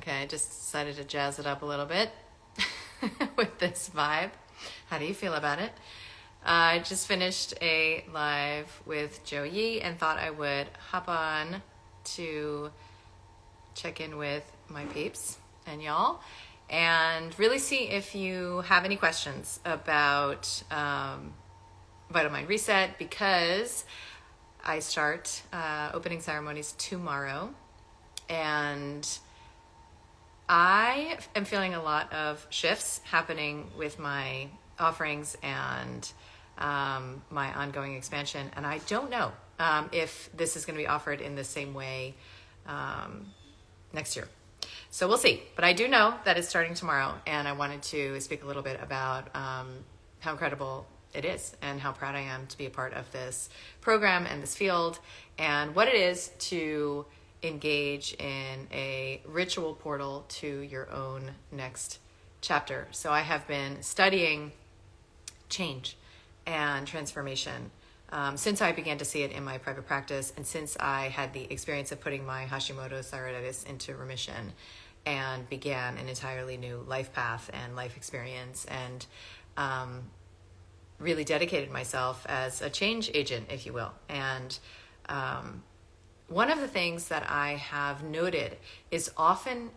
Okay, I just decided to jazz it up a little bit with this vibe. How do you feel about it? I just finished a live with Joe Yee and thought I would hop on to check in with my peeps and y'all and really see if you have any questions about Vital Mind Reset, because I start opening ceremonies tomorrow, and I am feeling a lot of shifts happening with my offerings and my ongoing expansion. And I don't know if this is going to be offered in the same way next year. So we'll see. But I do know that it's starting tomorrow. And I wanted to speak a little bit about how incredible it is and how proud I am to be a part of this program and this field, and what it is to engage in a ritual portal to your own next chapter. So I have been studying change and transformation since I began to see it in my private practice, and since I had the experience of putting my Hashimoto's thyroiditis into remission and began an entirely new life path and life experience, and really dedicated myself as a change agent, if you will. And one of the things that I have noted is often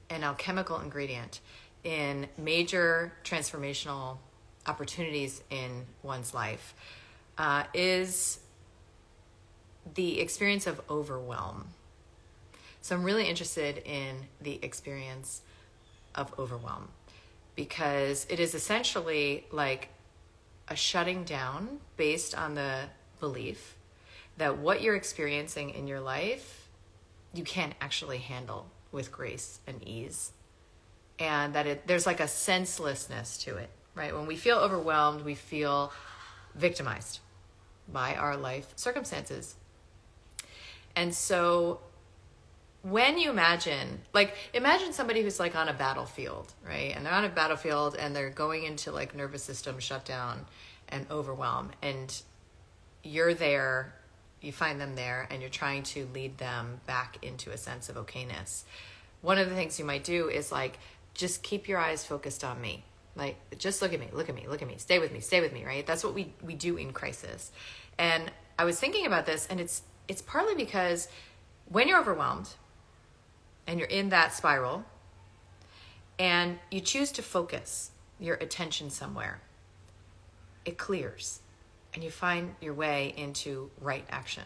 an alchemical ingredient in major transformational opportunities in one's life is the experience of overwhelm. So I'm really interested in the experience of overwhelm, because it is essentially like a shutting down based on the belief that what you're experiencing in your life, you can't actually handle with grace and ease. And that there's like a senselessness to it, right? When we feel overwhelmed, we feel victimized by our life circumstances. And so when you imagine somebody who's like on a battlefield, right? And they're on a battlefield and they're going into like nervous system shutdown and overwhelm, and you're there, you find them there, and you're trying to lead them back into a sense of okayness. One of the things you might do is like, just keep your eyes focused on me. Like, just look at me, look at me, look at me, stay with me, right? That's what we do in crisis. And I was thinking about this, and it's partly because when you're overwhelmed and you're in that spiral and you choose to focus your attention somewhere, it clears and you find your way into right action.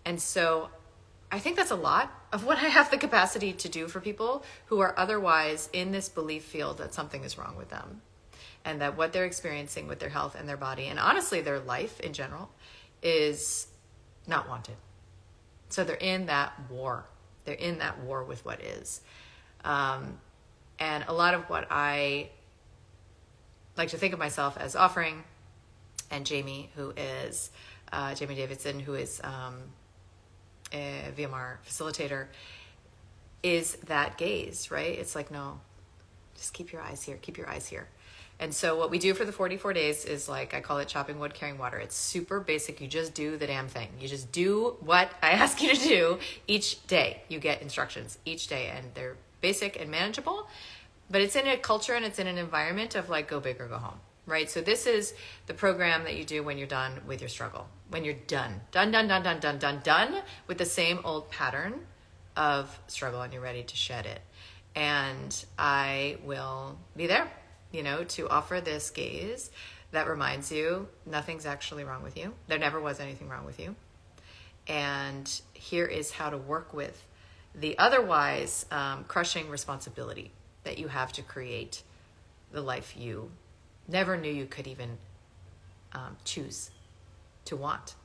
And so I think that's a lot of what I have the capacity to do for people who are otherwise in this belief field that something is wrong with them, and that what they're experiencing with their health and their body, and honestly their life in general, is not wanted. So they're in that war. They're in that war with what is. And a lot of what I like to think of myself as offering, and Jamie, who is Jamie Davidson, who is a VMR facilitator, is that gaze, right? It's like, no, just keep your eyes here, keep your eyes here. And so what we do for the 44 days is, like, I call it chopping wood, carrying water. It's super basic. You just do the damn thing. You just do what I ask you to do each day. You get instructions each day, and they're basic and manageable, but it's in a culture and it's in an environment of like, go big or go home, right? So this is the program that you do when you're done with your struggle, when you're done with the same old pattern of struggle and you're ready to shed it. And I will be there, to offer this gaze that reminds you nothing's actually wrong with you. There never was anything wrong with you. And here is how to work with the otherwise crushing responsibility that you have to create the life you never knew you could even choose to want.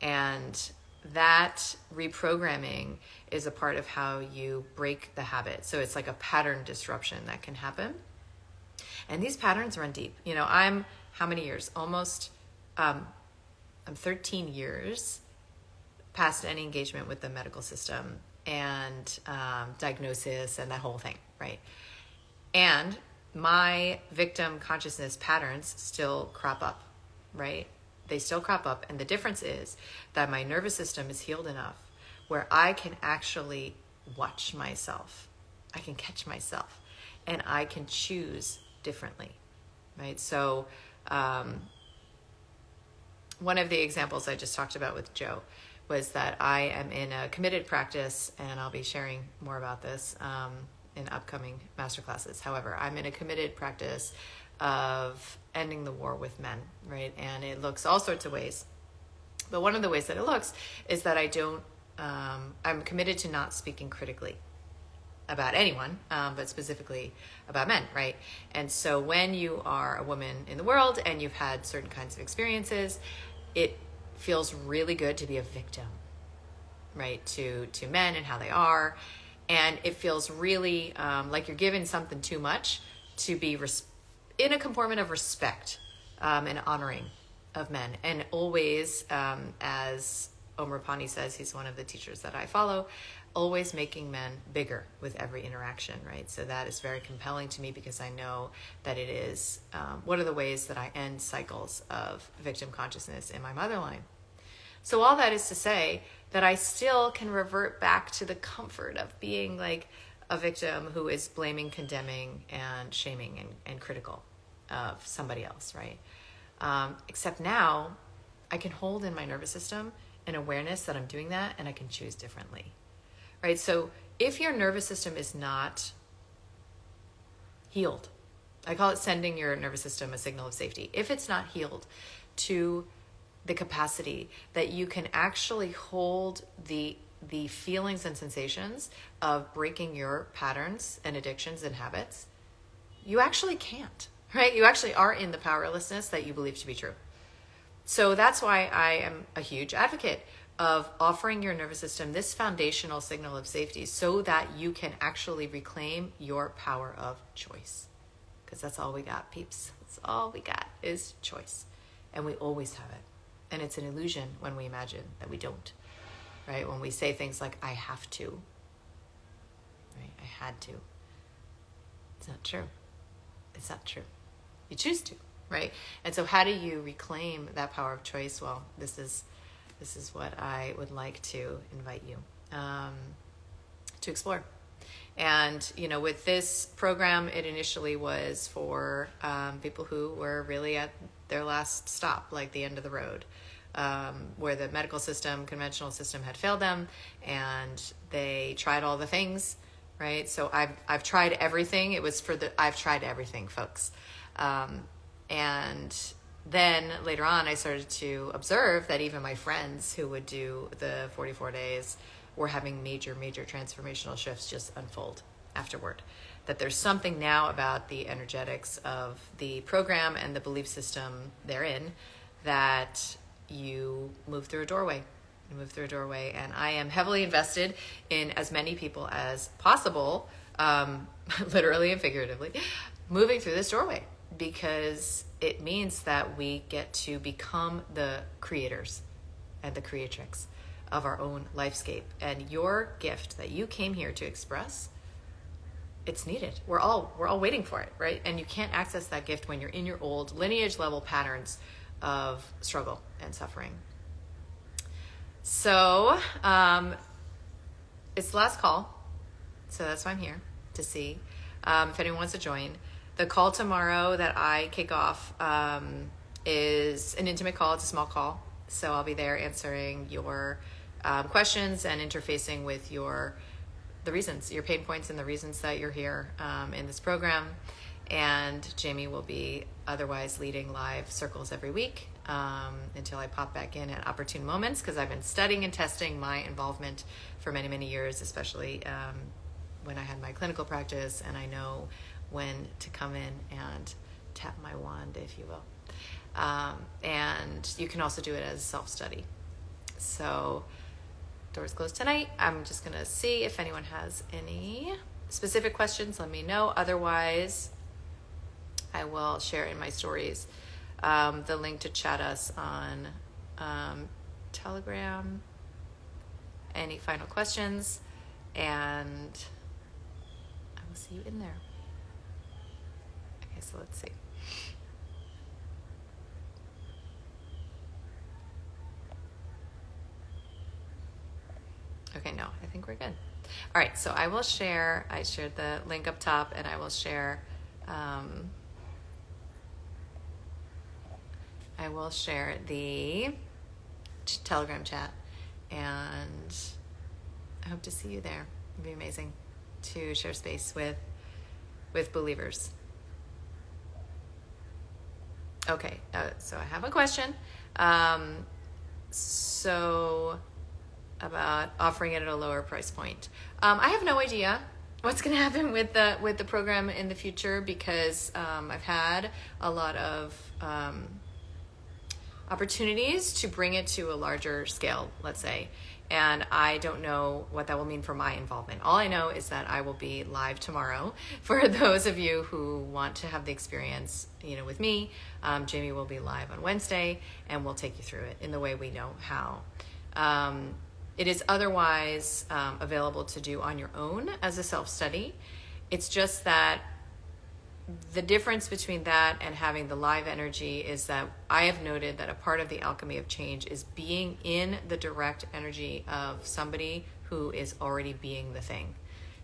And that reprogramming is a part of how you break the habit. So it's like a pattern disruption that can happen. And these patterns run deep. I'm how many years? Almost, I'm 13 years past any engagement with the medical system and diagnosis and that whole thing, right? And my victim consciousness patterns still crop up, right? They still crop up. And the difference is that my nervous system is healed enough where I can actually watch myself. I can catch myself, and I can choose differently, right? So one of the examples I just talked about with Joe was that I am in a committed practice, and I'll be sharing more about this in upcoming masterclasses. However, I'm in a committed practice of ending the war with men, right? And it looks all sorts of ways. But one of the ways that it looks is that I'm committed to not speaking critically about anyone, but specifically about men, right? And so when you are a woman in the world and you've had certain kinds of experiences, it feels really good to be a victim, right? To men and how they are. And it feels really like you're given something too much to be in a comportment of respect and honoring of men. And always, as Omar Pani says, he's one of the teachers that I follow, always making men bigger with every interaction, right? So that is very compelling to me because I know that it is one of the ways that I end cycles of victim consciousness in my mother line. So all that is to say that I still can revert back to the comfort of being like a victim who is blaming, condemning, and shaming and critical of somebody else, right? Except now I can hold in my nervous system an awareness that I'm doing that, and I can choose differently, right? So if your nervous system is not healed, I call it sending your nervous system a signal of safety. If it's not healed to the capacity that you can actually hold the feelings and sensations of breaking your patterns and addictions and habits, you actually can't, right? You actually are in the powerlessness that you believe to be true. So that's why I am a huge advocate of offering your nervous system this foundational signal of safety so that you can actually reclaim your power of choice. Because that's all we got, peeps. That's all we got is choice. And we always have it. And it's an illusion when we imagine that we don't, right? When we say things like, I have to, right? I had to. It's not true. It's not true. You choose to, right? And so how do you reclaim that power of choice? Well, this is what I would like to invite you to explore. And, with this program, it initially was for people who were really at their last stop, like the end of the road, where the medical system, conventional system had failed them, and they tried all the things, right? So I've tried everything. It was I've tried everything, folks. And then later on, I started to observe that even my friends who would do the 44 days were having major, major transformational shifts just unfold afterward. That there's something now about the energetics of the program and the belief system therein that you move through a doorway. You move through a doorway. And I am heavily invested in as many people as possible, literally and figuratively, moving through this doorway, because it means that we get to become the creators and the creatrix of our own lifescape. And your gift that you came here to express, it's needed. We're all waiting for it, right? And you can't access that gift when you're in your old lineage level patterns of struggle and suffering. So it's the last call. So that's why I'm here to see if anyone wants to join. The call tomorrow that I kick off is an intimate call. It's a small call. So I'll be there answering your questions and interfacing with the reasons, your pain points and the reasons that you're here in this program. And Jamie will be otherwise leading live circles every week until I pop back in at opportune moments, because I've been studying and testing my involvement for many, many years, especially when I had my clinical practice, and I know when to come in and tap my wand, if you will. And you can also do it as self-study. So doors closed tonight. I'm just going to see if anyone has any specific questions. Let me know. Otherwise, I will share in my stories the link to chat us on Telegram. Any final questions? And I will see you in there. Okay, so let's see. Okay. Okay, no, I think we're good. All right, so I shared the link up top, and I will share the Telegram chat, and I hope to see you there. It'd be amazing to share space with believers. Okay, so I have a question. So about offering it at a lower price point. I have no idea what's going to happen with the program in the future, because I've had a lot of opportunities to bring it to a larger scale, let's say, and I don't know what that will mean for my involvement. All I know is that I will be live tomorrow. For those of you who want to have the experience, with me, Jamie will be live on Wednesday, and we'll take you through it in the way we know how. It is otherwise available to do on your own as a self-study. It's just that the difference between that and having the live energy is that I have noted that a part of the alchemy of change is being in the direct energy of somebody who is already being the thing,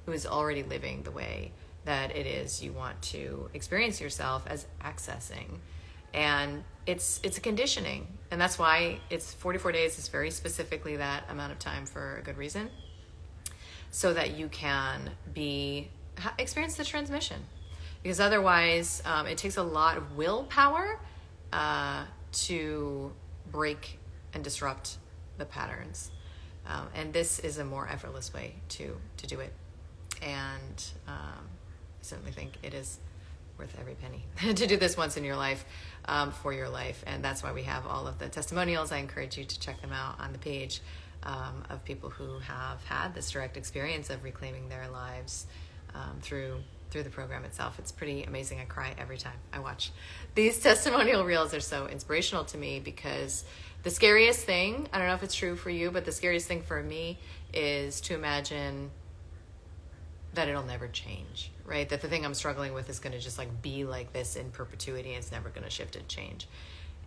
who is already living the way that it is you want to experience yourself as accessing. And it's a conditioning, and that's why it's 44 days is very specifically that amount of time for a good reason, so that you can experience the transmission. Because otherwise, it takes a lot of willpower to break and disrupt the patterns. And this is a more effortless way to do it. And I certainly think it is worth every penny to do this once in your life, for your life. And that's why we have all of the testimonials. I encourage you to check them out on the page, of people who have had this direct experience of reclaiming their lives through the program itself. It's pretty amazing. I cry every time I watch these testimonial reels. They're so inspirational to me, because the scariest thing, I don't know if it's true for you, but the scariest thing for me is to imagine that it'll never change, right? That the thing I'm struggling with is going to just be like this in perpetuity, and it's never going to shift and change.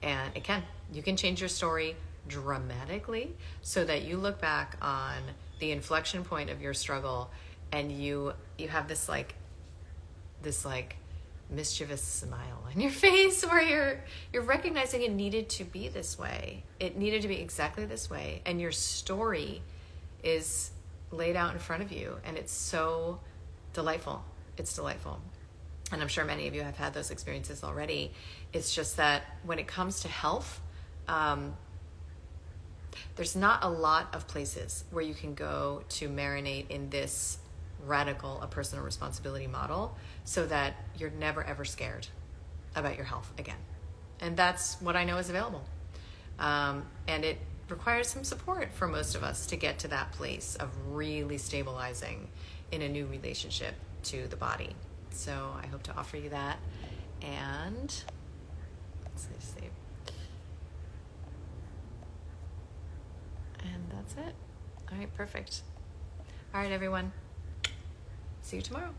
And it can. You can change your story dramatically, so that you look back on the inflection point of your struggle, and you have this mischievous smile on your face, where you're recognizing it needed to be this way. It needed to be exactly this way. And your story is laid out in front of you, and it's so delightful. It's delightful. And I'm sure many of you have had those experiences already. It's just that when it comes to health, there's not a lot of places where you can go to marinate in this radical a personal responsibility model, so that you're never ever scared about your health again. And that's what I know is available. And it requires some support for most of us to get to that place of really stabilizing in a new relationship to the body. So I hope to offer you that. And let's see. And that's it. All right, perfect. All right, everyone. See you tomorrow.